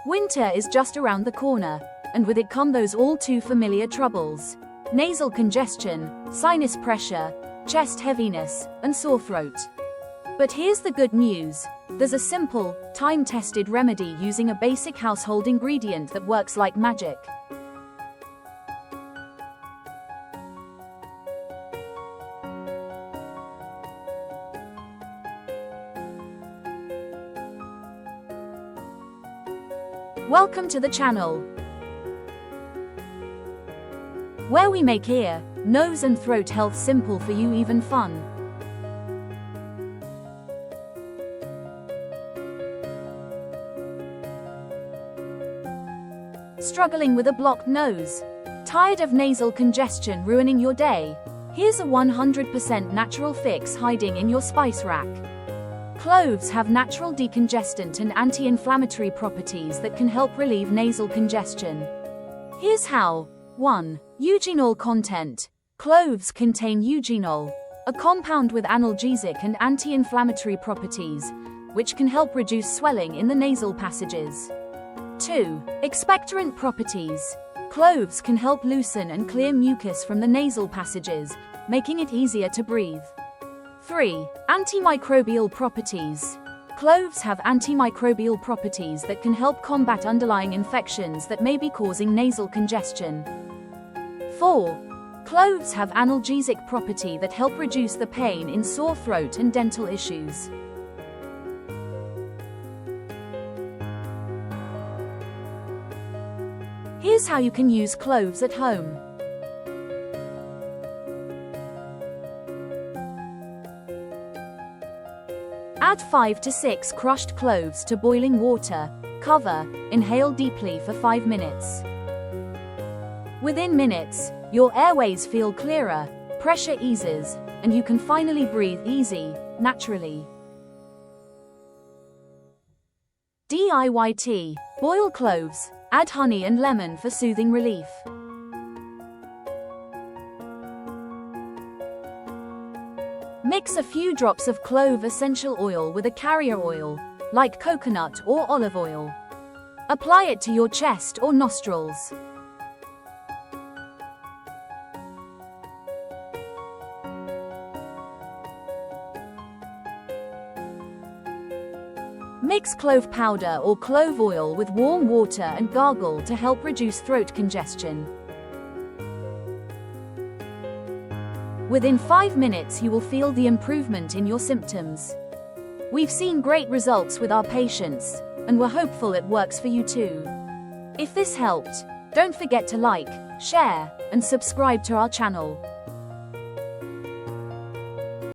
Winter is just around the corner, and with it come those all too familiar troubles: nasal congestion, sinus pressure, chest heaviness, and sore throat. But here's the good news. There's a simple, time-tested remedy using a basic household ingredient that works like magic. Welcome to the channel, where we make ear, nose and throat health simple for you, even fun. Struggling with a blocked nose? Tired of nasal congestion ruining your day? Here's a 100% natural fix hiding in your spice rack. Cloves have natural decongestant and anti-inflammatory properties that can help relieve nasal congestion. Here's how. 1. Eugenol content. Cloves contain eugenol, a compound with analgesic and anti-inflammatory properties, which can help reduce swelling in the nasal passages. 2. Expectorant properties. Cloves can help loosen and clear mucus from the nasal passages, making it easier to breathe. 3. Antimicrobial properties. Cloves have antimicrobial properties that can help combat underlying infections that may be causing nasal congestion. 4. Cloves have analgesic property that help reduce the pain in sore throat and dental issues. Here's how you can use cloves at home. Add 5 to 6 crushed cloves to boiling water, cover, inhale deeply for 5 minutes. Within minutes, your airways feel clearer, pressure eases, and you can finally breathe easy, naturally. DIY. Boil cloves, add honey and lemon for soothing relief. Mix a few drops of clove essential oil with a carrier oil, like coconut or olive oil. Apply it to your chest or nostrils. Mix clove powder or clove oil with warm water and gargle to help reduce throat congestion. Within 5 minutes you will feel the improvement in your symptoms. We've seen great results with our patients, and we're hopeful it works for you too. If this helped, don't forget to like, share, and subscribe to our channel.